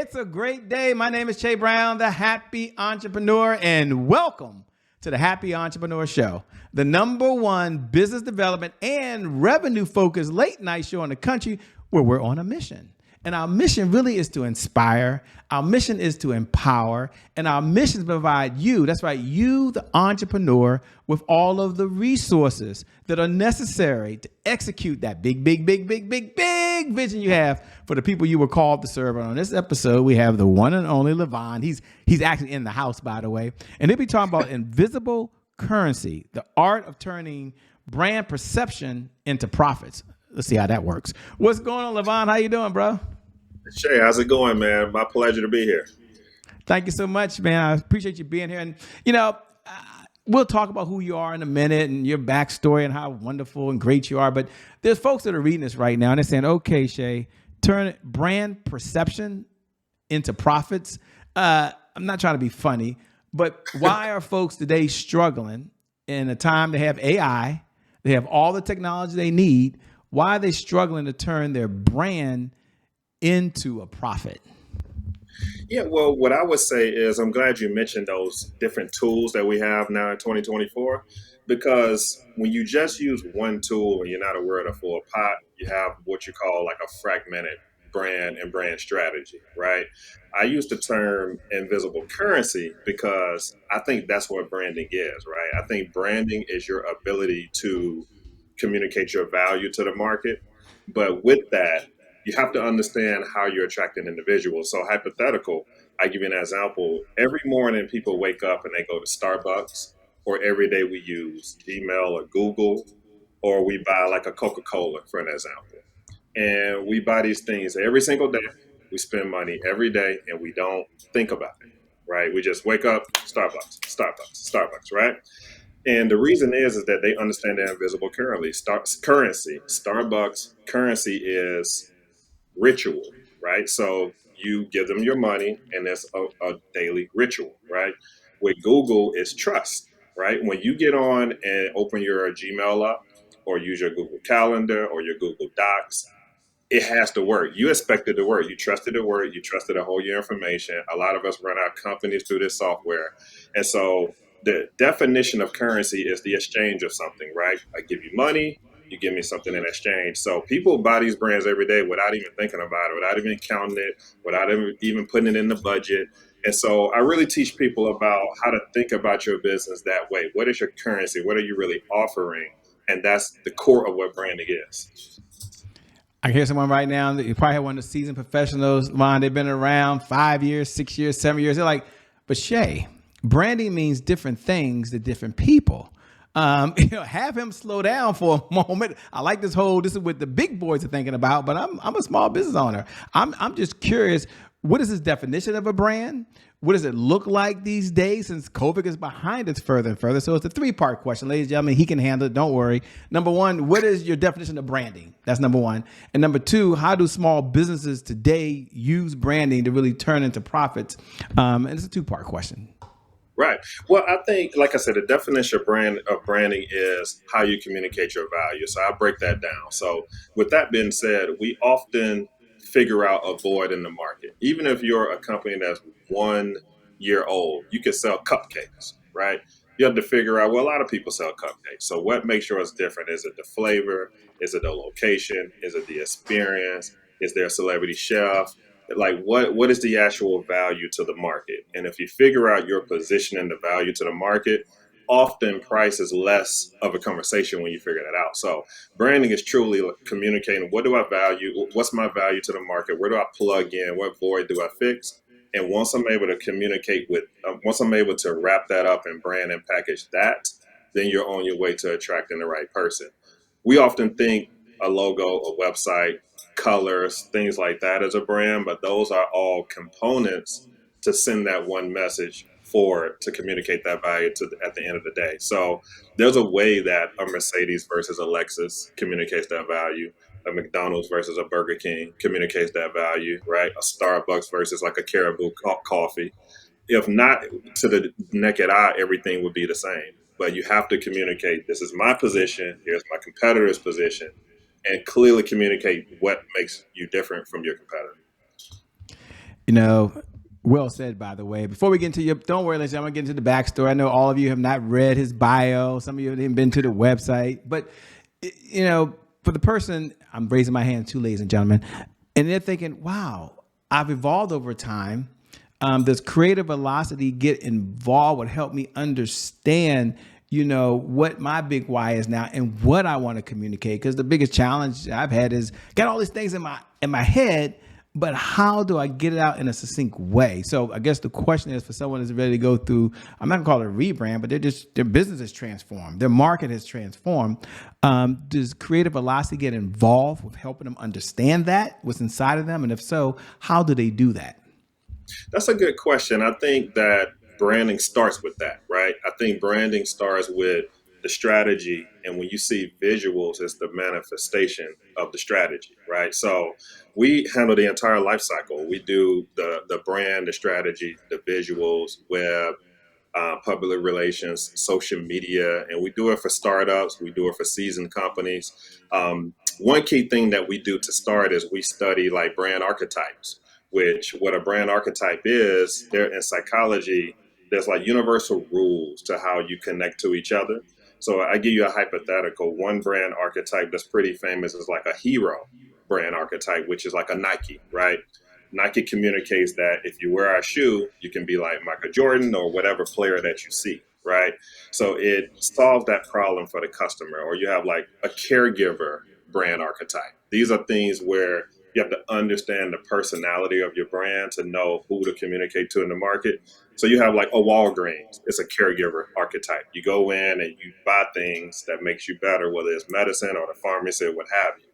It's a great day. My name is Che Brown, the Happy Entrepreneur, and welcome to the Happy Entrepreneur Show, the #1 business development and revenue-focused late-night show in the country where we're on a mission. And our mission really is to inspire. Our mission is to empower. And our mission is to provide you, that's right, you, the entrepreneur, with all of the resources that are necessary to execute that big vision you have for the people you were called to serve. And on this episode, we have the one and only LaVon. He's actually in the house, by the way. And he'll be talking about invisible currency, the art of turning brand perception into profits. Let's see how that works. What's going on, LaVon? How you doing, bro? Shay, how's it going, man? My pleasure to be here. Thank you so much, man. I appreciate you being here. And, we'll talk about who you are in a minute and your backstory and how wonderful and great you are. But there's folks that are reading this right now and they're saying, okay, Shay, turn brand perception into profits. I'm not trying to be funny, but why are folks today struggling in a time they have AI, they have all the technology they need? Why are they struggling to turn their brand into a profit? Yeah, well, what I would say is I'm glad you mentioned those different tools that we have now in 2024, because when you just use one tool and you're not aware of the full pot, you have what you call like a fragmented brand and brand strategy, right? I use the term invisible currency because I think that's what branding is, right? I think branding is your ability to communicate your value to the market. But with that, you have to understand how you're attracting individuals. So hypothetical, I give you an example. Every morning people wake up and they go to Starbucks, or every day we use Gmail or Google, or we buy like a Coca-Cola, for an example. And we buy these things every single day. We spend money every day and we don't think about it, right? We just wake up, Starbucks, right? And the reason is that they understand the invisible currency. Starbucks currency is ritual, right? So you give them your money and it's a daily ritual, right? With Google is trust, right? When you get on and open your Gmail up or use your Google Calendar or your Google Docs, it has to work. You expect it to work. You trust it to work. You trust it to hold your information. A lot of us run our companies through this software. And so the definition of currency is the exchange of something, right? I give you money, you give me something in exchange. So people buy these brands every day without even thinking about it, without even counting it, without even putting it in the budget. And so I really teach people about how to think about your business that way. What is your currency? What are you really offering? And that's the core of what branding is. I hear someone right now, you probably have one of the seasoned professionals, LaVon, they've been around 5 years, 6 years, 7 years. They're like, but Shay, branding means different things to different people. Have him slow down for a moment. I like this is what the big boys are thinking about, but I'm a small business owner. I'm just curious, what is his definition of a brand? What does it look like these days since COVID is behind us further and further? So it's a 3-part question, ladies and gentlemen. He can handle it. Don't worry. Number one, what is your definition of branding? That's number one. And number two, how do small businesses today use branding to really turn into profits? And it's a 2-part question. Right. Well, I think, like I said, the definition of branding is how you communicate your value. So I'll break that down. So with that being said, we often figure out a void in the market. Even if you're a company that's 1 year old, you can sell cupcakes, right? You have to figure out, well, a lot of people sell cupcakes. So what makes sure it's different? Is it the flavor? Is it the location? Is it the experience? Is there a celebrity chef? Like what is the actual value to the market? And if you figure out your position and the value to the market, often price is less of a conversation when you figure that out. So branding is truly communicating, what do I value? What's my value to the market? Where do I plug in? What void do I fix? And once I'm able to once I'm able to wrap that up and brand and package that, then you're on your way to attracting the right person. We often think a logo, a website, colors, things like that as a brand, but those are all components to send that one message forward to communicate that value at the end of the day. So there's a way that a Mercedes versus a Lexus communicates that value. A McDonald's versus a Burger King communicates that value, right? A Starbucks versus like a Caribou coffee. If not, to the naked eye, everything would be the same. But you have to communicate, this is my position, here's my competitor's position, and clearly communicate what makes you different from your competitor. You know, well said, by the way. Before we get into don't worry, ladies, I'm going to get into the backstory. I know all of you have not read his bio. Some of you haven't even been to the website. But, you know, for the person, I'm raising my hand too, ladies and gentlemen, and they're thinking, wow, I've evolved over time. Does creative velocity get involved would help me understand, you know, what my big why is now and what I want to communicate? Because the biggest challenge I've had is got all these things in my head, but how do I get it out in a succinct way? So I guess the question is for someone that's ready to go through, I'm not gonna call it a rebrand, but their business has transformed, their market has transformed. Does creative velocity get involved with helping them understand that, what's inside of them? And if so, how do they do that? That's a good question. I think that branding starts with that, right? I think branding starts with the strategy. And when you see visuals, it's the manifestation of the strategy, right? So we handle the entire life cycle. We do the brand, the strategy, the visuals, web, public relations, social media, and we do it for startups. We do it for seasoned companies. One key thing that we do to start is we study like brand archetypes, which what a brand archetype is, there in psychology, there's like universal rules to how you connect to each other. So I give you a hypothetical. One brand archetype that's pretty famous is like a hero brand archetype, which is like a Nike, right? Nike communicates that if you wear our shoe, you can be like Michael Jordan or whatever player that you see, right? So it solves that problem for the customer. Or you have like a caregiver brand archetype. These are things where you have to understand the personality of your brand to know who to communicate to in the market. So you have like a Walgreens, it's a caregiver archetype. You go in and you buy things that makes you better, whether it's medicine or the pharmacy or what have you.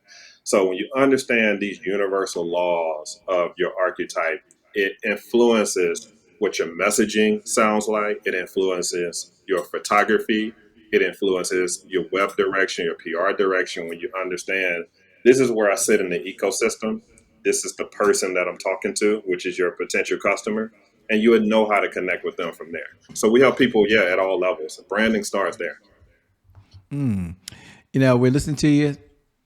So when you understand these universal laws of your archetype, it influences what your messaging sounds like. It influences your photography. It influences your web direction, your PR direction. When you understand this is where I sit in the ecosystem, this is the person that I'm talking to, which is your potential customer, and you would know how to connect with them from there. So we help people, at all levels. Branding starts there. You know, we're listening to you.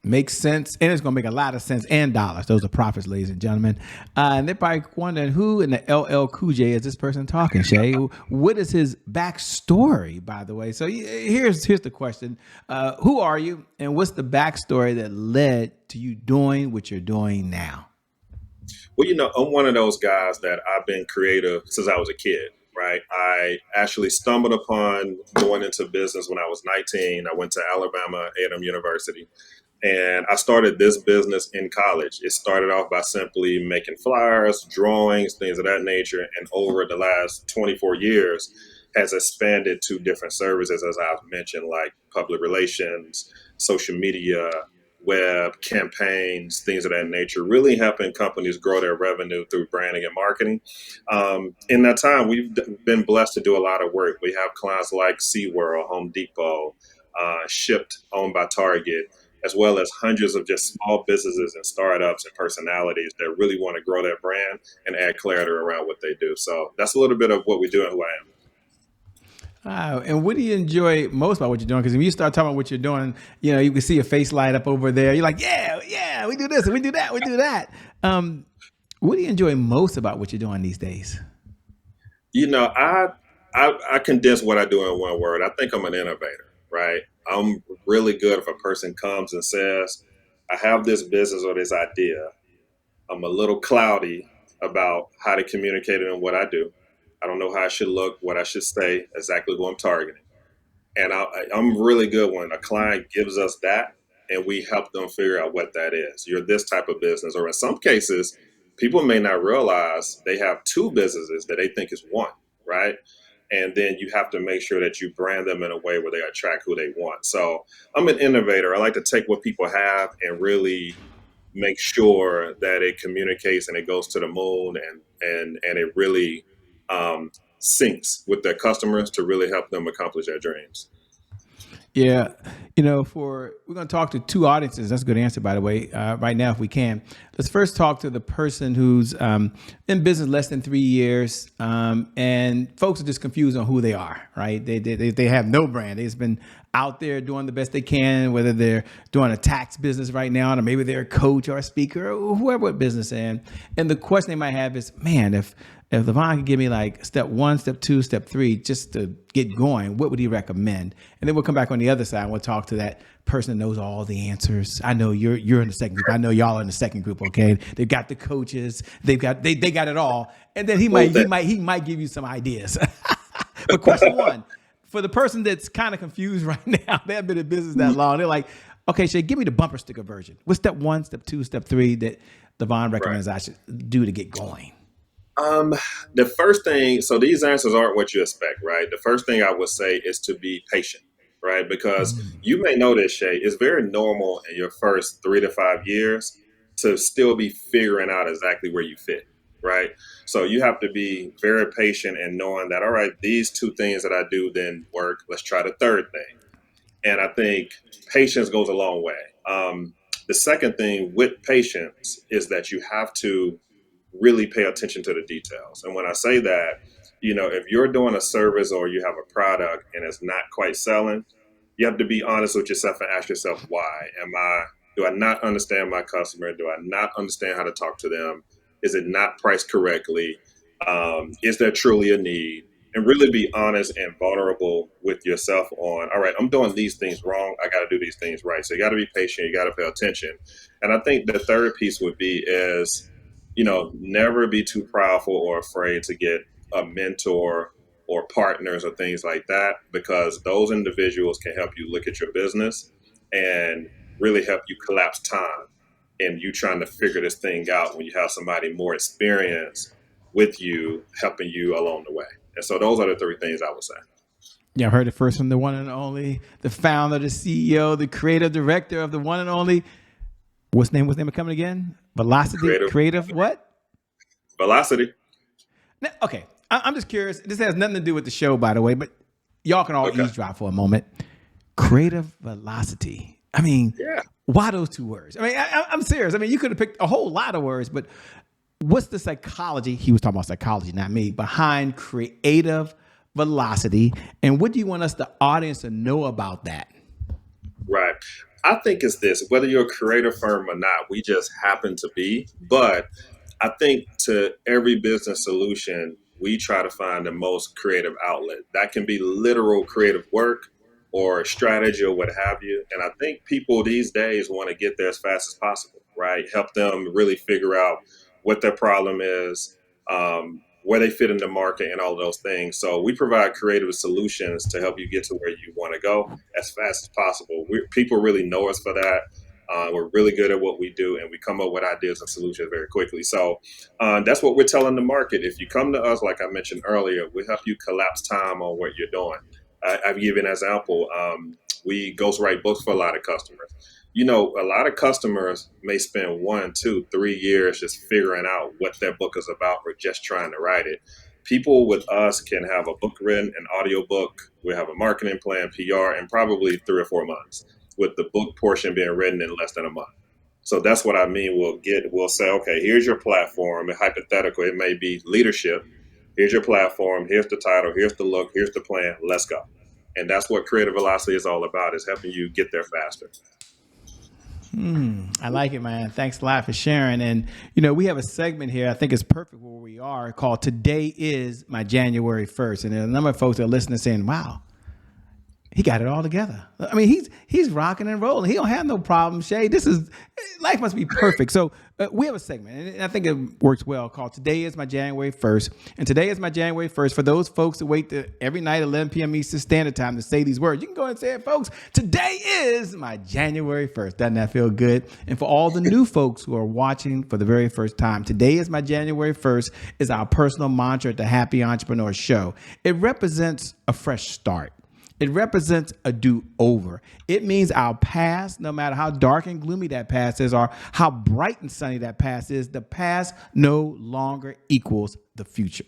Makes sense, and it's going to make a lot of sense, and dollars. Those are profits, ladies and gentlemen. And they're probably wondering, who in the LL Cool J is this person talking, Shay? What is his backstory, by the way? So here's the question. Who are you, and what's the backstory that led to you doing what you're doing now? Well, I'm one of those guys that I've been creative since I was a kid, right? I actually stumbled upon going into business when I was 19. I went to Alabama A&M University. And I started this business in college. It started off by simply making flyers, drawings, things of that nature. And over the last 24 years has expanded to different services, as I've mentioned, like public relations, social media, web, campaigns, things of that nature, really helping companies grow their revenue through branding and marketing. In that time, we've been blessed to do a lot of work. We have clients like SeaWorld, Home Depot, Shipped, owned by Target, as well as hundreds of just small businesses and startups and personalities that really want to grow their brand and add clarity around what they do. So that's a little bit of what we do and who I am. And what do you enjoy most about what you're doing? Because when you start talking about what you're doing, you can see your face light up over there. You're like, yeah, we do this, and we do that, we do that. What do you enjoy most about what you're doing these days? I condense what I do in one word. I think I'm an innovator, right? I'm really good if a person comes and says, I have this business or this idea. I'm a little cloudy about how to communicate it and what I do. I don't know how I should look, what I should say, exactly who I'm targeting. And I'm really good when a client gives us that and we help them figure out what that is. You're this type of business. Or in some cases, people may not realize they have two businesses that they think is one, right? And then you have to make sure that you brand them in a way where they attract who they want. So I'm an innovator. I like to take what people have and really make sure that it communicates and it goes to the moon and it really syncs with their customers to really help them accomplish their dreams. Yeah. We're going to talk to two audiences. That's a good answer, by the way, right now, if we can. Let's first talk to the person who's in business less than 3 years. And folks are just confused on who they are, right? They have no brand. They've been out there doing the best they can, whether they're doing a tax business right now, or maybe they're a coach or a speaker or whoever what business in. And the question they might have is, man, if LaVon could give me like step 1, step 2, step 3, just to get going, what would he recommend? And then we'll come back on the other side and we'll talk to that person that knows all the answers. I know you're in the second group. I know y'all are in the second group. Okay. They've got the coaches. They got it all. And then he might give you some ideas. But question one, for the person that's kind of confused right now, they haven't been in business that long. They're like, okay, Shay, give me the bumper sticker version. What's step 1, step 2, step 3 that LaVon recommends I should do to get going? The first thing, so these answers aren't what you expect, right? The first thing I would say is to be patient, right? Because you may know this, Shay, it's very normal in your first 3 to 5 years to still be figuring out exactly where you fit, right? So you have to be very patient and knowing that, all right, these 2 things that I do then work. Let's try the third thing. And I think patience goes a long way. The second thing with patience is that you have to really pay attention to the details. And when I say that, if you're doing a service or you have a product and it's not quite selling, you have to be honest with yourself and ask yourself, why? Do I not understand my customer? Do I not understand how to talk to them? Is it not priced correctly? Is there truly a need? And really be honest and vulnerable with yourself on, all right, I'm doing these things wrong. I got to do these things right. So you got to be patient. You got to pay attention. And I think the third piece would be is, never be too proudful or afraid to get a mentor or partners or things like that, because those individuals can help you look at your business and really help you collapse time in you trying to figure this thing out when you have somebody more experienced with you, helping you along the way. And so those are the 3 things I would say. Yeah, I've heard it first from the one and only, the founder, the CEO, the creative director of the one and only. What's the name of coming again? Velocity Creative what? Velocity. Now, okay, I'm just curious. This has nothing to do with the show, by the way, but y'all can all eavesdrop for a moment. Creative Velocity. I mean, why those 2 words? I mean, I'm serious. I mean, you could have picked a whole lot of words, but what's the psychology? He was talking about psychology, not me, behind Creative Velocity. And what do you want us, the audience, to know about that? Right. I think it's this, whether you're a creative firm or not, we just happen to be. But I think to every business solution, we try to find the most creative outlet. That can be literal creative work or strategy or what have you. And I think people these days want to get there as fast as possible, right? Help them really figure out what their problem is, where they fit in the market and all of those things. So we provide creative solutions to help you get to where you want to go as fast as possible. People really know us for that. We're really good at what we do, and we come up with ideas and solutions very quickly. So that's what we're telling the market. If you come to us, like I mentioned earlier, we help you collapse time on what you're doing. I'll give you an example. We ghostwrite books for a lot of customers. A lot of customers may spend 1, 2, 3 years just figuring out what their book is about or just trying to write it. People with us can have a book written, an audio book. We have a marketing plan, PR, in probably 3 or 4 months, with the book portion being written in less than a month. So that's what I mean. We'll say, okay, here's your platform. And hypothetical, it may be leadership. Here's your platform. Here's the title. Here's the look. Here's the plan. Let's go. And that's what Creative Velocity is all about, is helping you get there faster. I like it, man. Thanks a lot for sharing. And, we have a segment here. I think it's perfect where we are, called Today is My January 1st. And there are a number of folks that are listening saying, wow, he got it all together. I mean, he's rocking and rolling. He don't have no problem, Shay. Life must be perfect. So we have a segment, and I think it works well, called Today is My January 1st. And today is my January 1st. For those folks that wait every night at 11 p.m. Eastern Standard Time to say these words, you can go ahead and say it, folks. Today is my January 1st. Doesn't that feel good? And for all the new folks who are watching for the very first time, today is my January 1st is our personal mantra at the Happy Entrepreneur Show. It represents a fresh start. It represents a do-over. It means our past, no matter how dark and gloomy that past is or how bright and sunny that past is, the past no longer equals the future.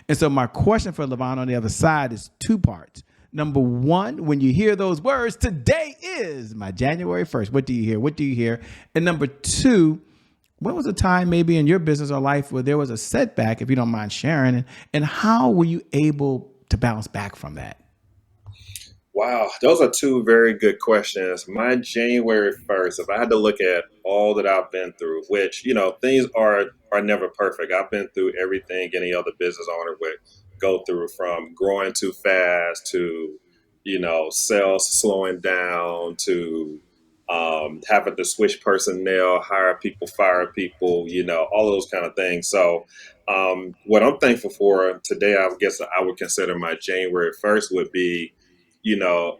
And so my question for LaVon on the other side is 2 parts. Number 1, when you hear those words, today is my January 1st, what do you hear? What do you hear? And number 2, when was a time maybe in your business or life where there was a setback, if you don't mind sharing, and how were you able to bounce back from that? Wow, those are two very good questions. My January 1st, if I had to look at all that I've been through, which, things are never perfect. I've been through everything any other business owner would go through, from growing too fast to, sales slowing down to having to switch personnel, hire people, fire people, all those kind of things. So what I'm thankful for today, I guess I would consider my January 1st would be, you know,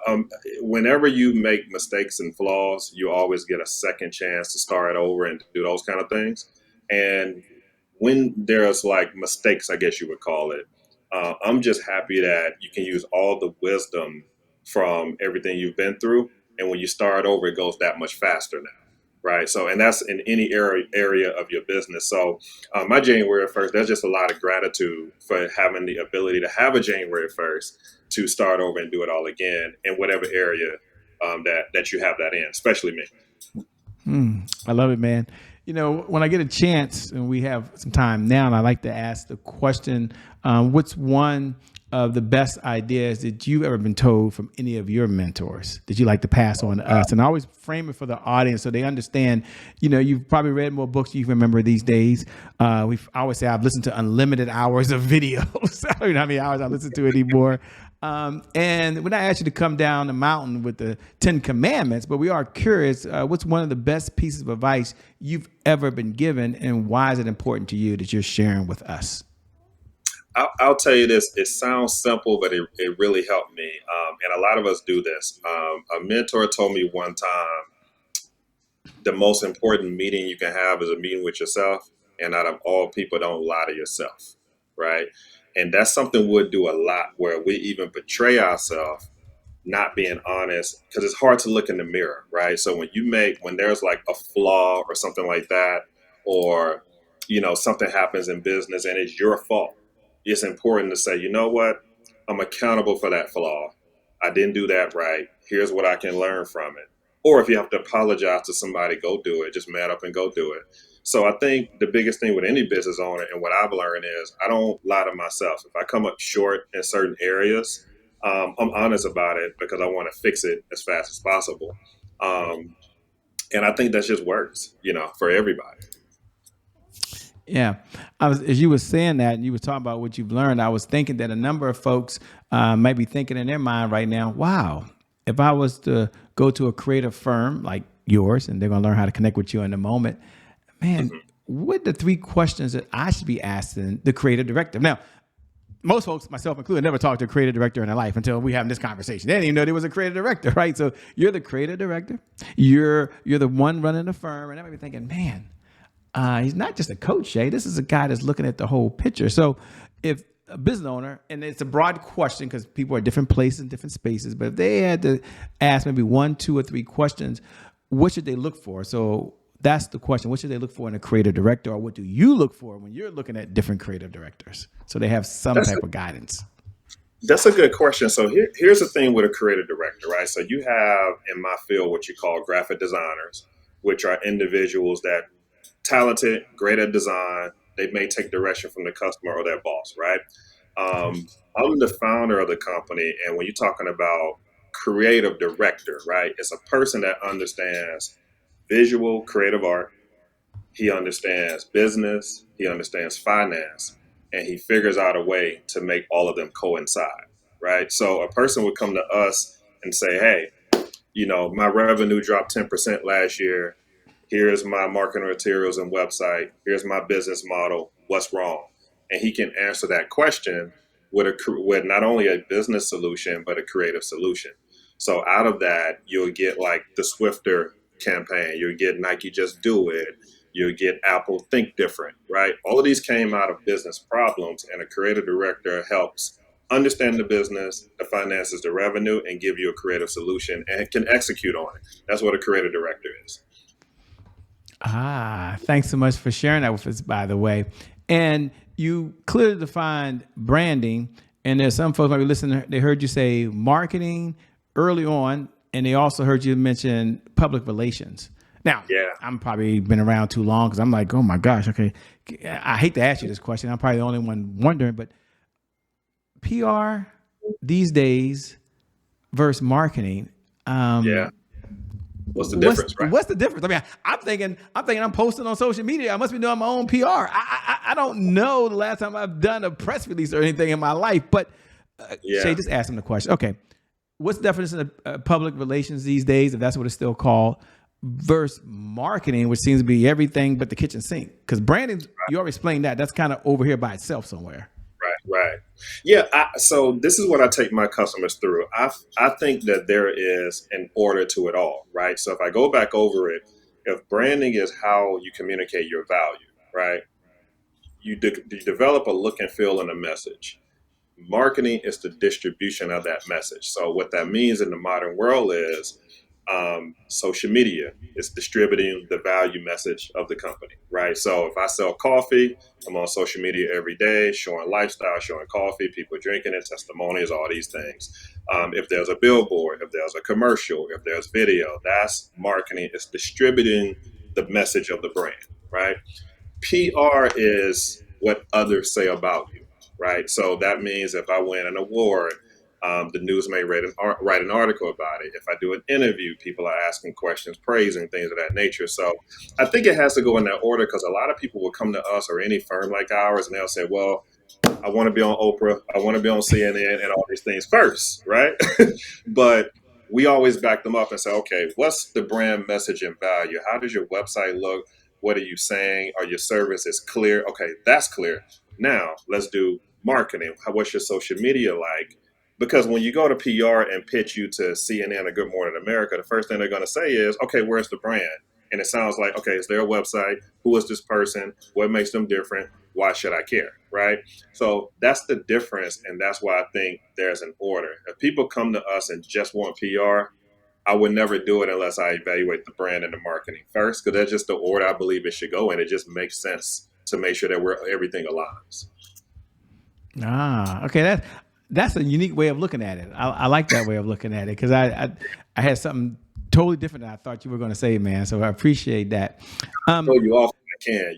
um, whenever you make mistakes and flaws, you always get a second chance to start over and do those kind of things. And when there's like mistakes, I guess you would call it, I'm just happy that you can use all the wisdom from everything you've been through. And when you start over, it goes that much faster now. Right. So, and that's in any area of your business. So, my January 1st, there's just a lot of gratitude for having the ability to have a January 1st to start over and do it all again in whatever area that you have that in, especially me. I love it, man. When I get a chance and we have some time now, and I like to ask the question, what's one of the best ideas that you've ever been told from any of your mentors that you like to pass on to us? And I always frame it for the audience so they understand, you've probably read more books than you remember these days. I always say I've listened to unlimited hours of videos. I don't know how many hours I listen to anymore. And when I asked you to come down the mountain with the 10 commandments, but we are curious, what's one of the best pieces of advice you've ever been given, and why is it important to you that you're sharing with us? I'll tell you this. It sounds simple, but it really helped me. And a lot of us do this. A mentor told me one time, the most important meeting you can have is a meeting with yourself. And out of all people, don't lie to yourself. Right. And that's something we'll do a lot, where we even betray ourselves not being honest, because it's hard to look in the mirror, right? So when there's like a flaw or something like that, or something happens in business and it's your fault, it's important to say, you know what, I'm accountable for that flaw. I didn't do that right. Here's what I can learn from it. Or if you have to apologize to somebody, go do it. Just man up and go do it. So I think the biggest thing with any business owner, and what I've learned, is I don't lie to myself. If I come up short in certain areas, I'm honest about it, because I want to fix it as fast as possible. Um, and I think that just works, for everybody. Yeah, as you were saying that, and you were talking about what you've learned, I was thinking that a number of folks might be thinking in their mind right now, wow, if I was to go to a creative firm like yours, and they're going to learn how to connect with you in a moment, man, what are the 3 questions that I should be asking the creative director? Now, most folks, myself included, never talked to a creative director in their life until we having this conversation. They didn't even know there was a creative director, right? So you're the creative director. You're the one running the firm, and I might be thinking, man, he's not just a coach, Shay. This is a guy that's looking at the whole picture. So if a business owner, and it's a broad question because people are different places, different spaces, but if they had to ask maybe 1, 2, or 3 questions, what should they look for? So that's the question. What should they look for in a creative director, or what do you look for when you're looking at different creative directors? So they have some type of guidance. That's a good question. So here's the thing with a creative director, right? So you have in my field what you call graphic designers, which are individuals that talented, great at design. They may take direction from the customer or their boss, right? I'm the founder of the company, and when you're talking about creative director, right, it's a person that understands visual, creative art. He understands business, he understands finance, and he figures out a way to make all of them coincide, right? So a person would come to us and say, hey, my revenue dropped 10% last year. Here's my marketing materials and website. Here's my business model. What's wrong? And he can answer that question with not only a business solution, but a creative solution. So out of that, you'll get like the Swifter campaign. You'll get Nike Just Do It. You'll get Apple Think Different, right? All of these came out of business problems, and a creative director helps understand the business, the finances, the revenue, and give you a creative solution and can execute on it. That's what a creative director is. Thanks so much for sharing that with us, by the way. And you clearly defined branding, and there's some folks might be listening, they heard you say marketing early on, and they also heard you mention public relations. Now, Yeah. I'm probably been around too long because I'm like, oh my gosh, okay. I hate to ask you this question. I'm probably the only one wondering, but PR these days, versus marketing. Yeah. What's the difference, right? What's the difference? I mean, I'm posting on social media. I must be doing my own PR. I don't know the last time I've done a press release or anything in my life. But Shay, just ask him the question. Okay, what's the definition of public relations these days, if that's what it's still called, versus marketing, which seems to be everything but the kitchen sink? Because branding, you already explained that. That's kind of over here by itself somewhere. Right. Yeah. So this is what I take my customers through. I think that there is an order to it all, right? So if I go back over it, if branding is how you communicate your value, right? You develop a look and feel and a message. Marketing is the distribution of that message. So what that means in the modern world is social media is distributing the value message of the company, right? So if I sell coffee, I'm on social media every day, showing lifestyle, showing coffee, people drinking it, testimonials, all these things. If there's a billboard, if there's a commercial, if there's video, that's marketing. It's distributing the message of the brand, right? PR is what others say about you, right? So that means if I win an award, the news may write an article about it. If I do an interview, people are asking questions, praising, things of that nature. So I think it has to go in that order, because a lot of people will come to us or any firm like ours and they'll say, well, I want to be on Oprah, I want to be on CNN and all these things first, right? But we always back them up and say, okay, what's the brand message and value? How does your website look? What are you saying? Are your services clear? Okay, that's clear. Now let's do marketing. What's your social media like? Because when you go to PR and pitch you to CNN or Good Morning America, the first thing they're going to say is, okay, where's the brand? And it sounds like, okay, it's their website. Who is this person? What makes them different? Why should I care? Right? So that's the difference. And that's why I think there's an order. If people come to us and just want PR, I would never do it unless I evaluate the brand and the marketing first, because that's just the order I believe it should go in. It just makes sense to make sure that everything aligns. Okay. That's a unique way of looking at it. I like that way of looking at it, because I had something totally different than I thought you were going to say, man. So I appreciate that. Throw you off if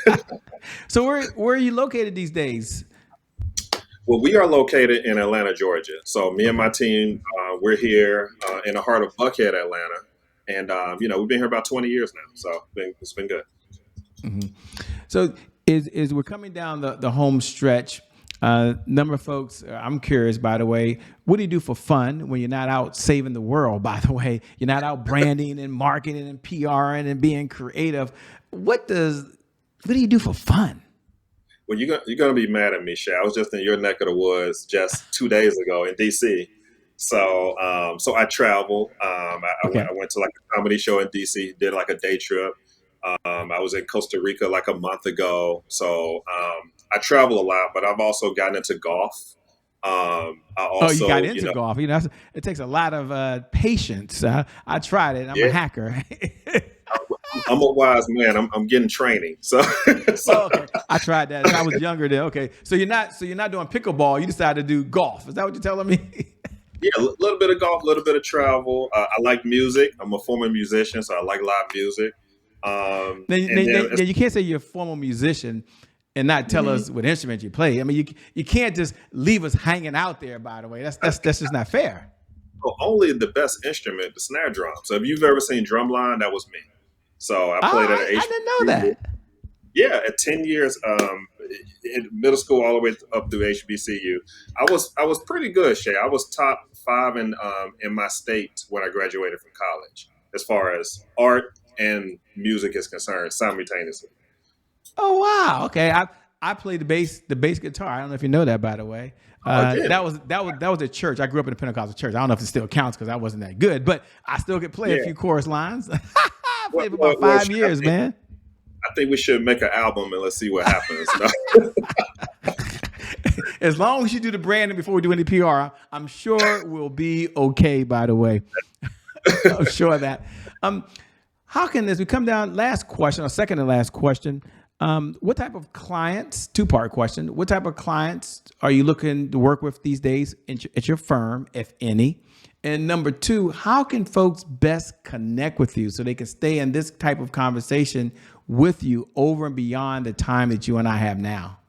I can, So where are you located these days? Well, we are located in Atlanta, Georgia. So me and my team, we're here in the heart of Buckhead, Atlanta. And, we've been here about 20 years now. So it's been good. Mm-hmm. So is we're coming down the home stretch. Number of folks, I'm curious, by the way, what do you do for fun when you're not out saving the world, by the way? You're not out branding and marketing and PRing and being creative. What do you do for fun? Well, you're going to be mad at me, Shay. I was just in your neck of the woods just 2 days ago in DC. So I travel. I went to like a comedy show in DC, did like a day trip. I was in Costa Rica like a month ago. So I travel a lot, but I've also gotten into golf. You got into golf. It takes a lot of patience. I tried it. I'm a hacker. I'm a wise man. I'm getting training. So okay. I tried that. I was younger then. Okay. So you're not doing pickleball. You decided to do golf. Is that what you're telling me? Yeah, a little bit of golf, a little bit of travel. I like music. I'm a former musician, so I like live music. Then you can't say you're a former musician and not tell us what instrument you play. I mean, you can't just leave us hanging out there, by the way. That's just not fair. Well, only the best instrument, the snare drum. So if you've ever seen Drumline, that was me. So I played at an I didn't know that. Yeah, at 10 years in middle school all the way up through HBCU. I was pretty good, Shay. I was top 5 in my state when I graduated from college, as far as art and music is concerned, simultaneously. Oh wow! Okay, I played the bass guitar. I don't know if you know that, by the way. That was at church. I grew up in a Pentecostal church. I don't know if it still counts because I wasn't that good, but I still could play a few chorus lines. I played for about 5 years, man. I think we should make an album and let's see what happens. As long as you do the branding before we do any PR, I'm sure we'll be okay, by the way. I'm sure of that. How can this, we come down, last question, or second to last question. What type of clients, 2-part question, what type of clients are you looking to work with these days at your firm, if any? And number 2, how can folks best connect with you so they can stay in this type of conversation with you over and beyond the time that you and I have now?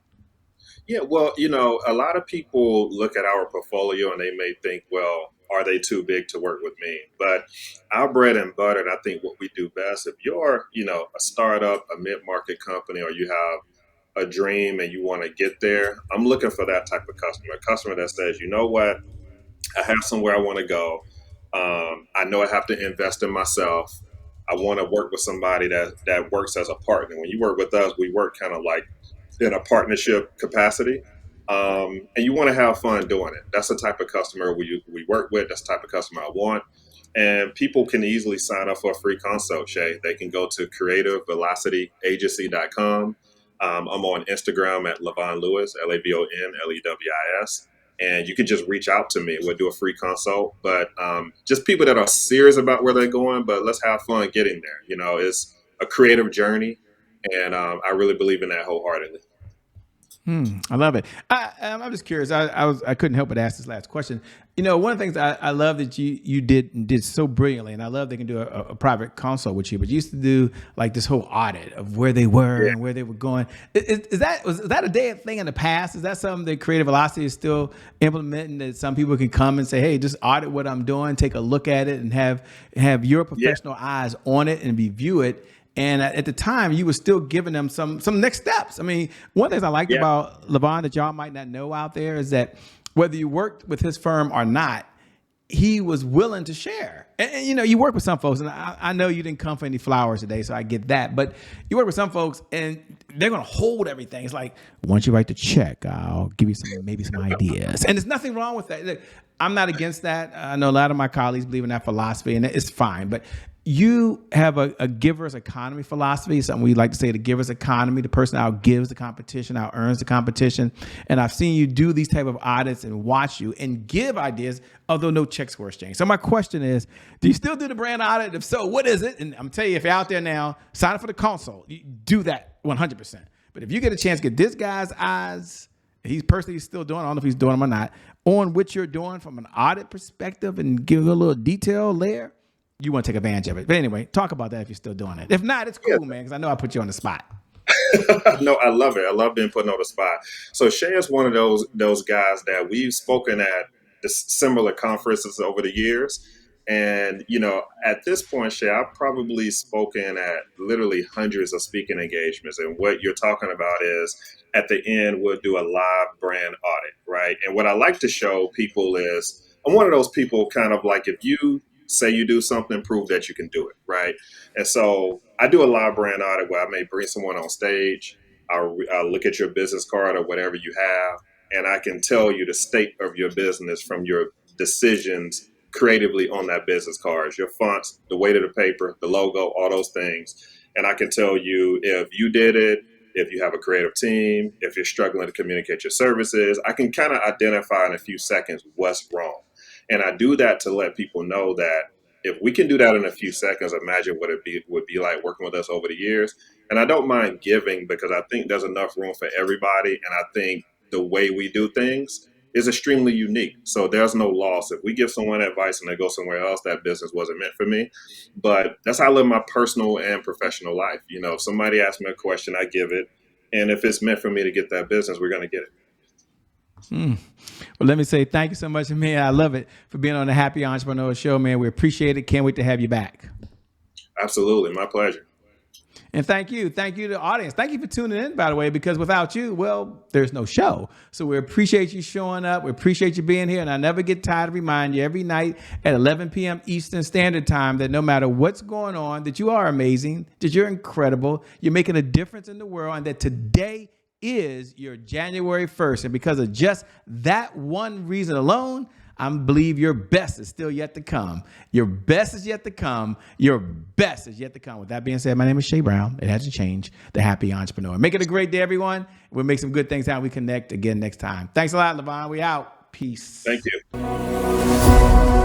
Yeah, well, a lot of people look at our portfolio and they may think, well, are they too big to work with me? But our bread and butter, and I think what we do best, if you're, a startup, a mid-market company, or you have a dream and you want to get there, I'm looking for that type of customer, a customer that says, you know what, I have somewhere I want to go. I know I have to invest in myself. I want to work with somebody that works as a partner. When you work with us, we work kind of like in a partnership capacity. And you want to have fun doing it. That's the type of customer we work with. That's the type of customer I want. And people can easily sign up for a free consult, Shay. They can go to creativevelocityagency.com. I'm on Instagram at LaVon Lewis, LaVonLewis. And you can just reach out to me. We'll do a free consult. But just people that are serious about where they're going, but let's have fun getting there. It's a creative journey. And I really believe in that wholeheartedly. I love it. I'm just curious. I couldn't help but ask this last question. One of the things I love that you did so brilliantly, and I love they can do a private consult with you, but you used to do like this whole audit of where they were and where they were going. Was that a dead thing in the past? Is that something that Creative Velocity is still implementing, that some people can come and say, hey, just audit what I'm doing, take a look at it, and have your professional eyes on it and review it? And at the time, you were still giving them some next steps. I mean, one of the things I liked about LaVon that y'all might not know out there is that whether you worked with his firm or not, he was willing to share. And you work with some folks, and I know you didn't come for any flowers today, so I get that. But you work with some folks, and they're going to hold everything. It's like, once you write the check, I'll give you maybe some ideas. And there's nothing wrong with that. Look, I'm not against that. I know a lot of my colleagues believe in that philosophy, and it's fine. But you have a giver's economy philosophy, something we like to say, the giver's economy. The person out gives the competition, out earns the competition. And I've seen you do these type of audits and watch you and give ideas, although no checks were exchanged. So my question is, do you still do the brand audit? If so, what is it? And I'm telling you, if you're out there now, sign up for the consult. You do that 100%. But if you get a chance to get this guy's eyes, he's still doing, I don't know if he's doing them or not, on what you're doing from an audit perspective and give a little detail layer, you want to take advantage of it. But anyway, talk about that if you're still doing it. If not, it's cool, man, because I know I put you on the spot. No, I love it. I love being put on the spot. So Shay is one of those guys that we've spoken at the similar conferences over the years. And, at this point, Shay, I've probably spoken at literally hundreds of speaking engagements. And what you're talking about is at the end, we'll do a live brand audit, right? And what I like to show people is I'm one of those people kind of like, if you say you do something, prove that you can do it, right? And so I do a live brand audit where I may bring someone on stage. I'll look at your business card or whatever you have, and I can tell you the state of your business from your decisions creatively on that business card, your fonts, the weight of the paper, the logo, all those things. And I can tell you if you did it, if you have a creative team, if you're struggling to communicate your services. I can kind of identify in a few seconds what's wrong. And I do that to let people know that if we can do that in a few seconds, imagine what it would be like working with us over the years. And I don't mind giving because I think there's enough room for everybody. And I think the way we do things is extremely unique. So there's no loss. If we give someone advice and they go somewhere else, that business wasn't meant for me. But that's how I live my personal and professional life. If somebody asks me a question, I give it. And if it's meant for me to get that business, we're going to get it. Well, let me say thank you so much, man. I love it for being on the Happy Entrepreneur Show, man. We appreciate it. Can't wait to have you back. Absolutely. My pleasure. And thank you. Thank you to the audience. Thank you for tuning in, by the way, because without you, well, there's no show. So we appreciate you showing up. We appreciate you being here. And I never get tired of reminding you every night at 11 p.m. Eastern Standard Time that no matter what's going on, that you are amazing, that you're incredible, you're making a difference in the world, and that today is your January 1st. And because of just that one reason alone, I believe your best is still yet to come. Your best is yet to come. Your best is yet to come. With that being said, my name is Shay Brown. It hasn't changed. The Happy Entrepreneur. Make it a great day, everyone. We'll make some good things happen. We connect again next time. Thanks a lot, LaVon. We out. Peace. Thank you.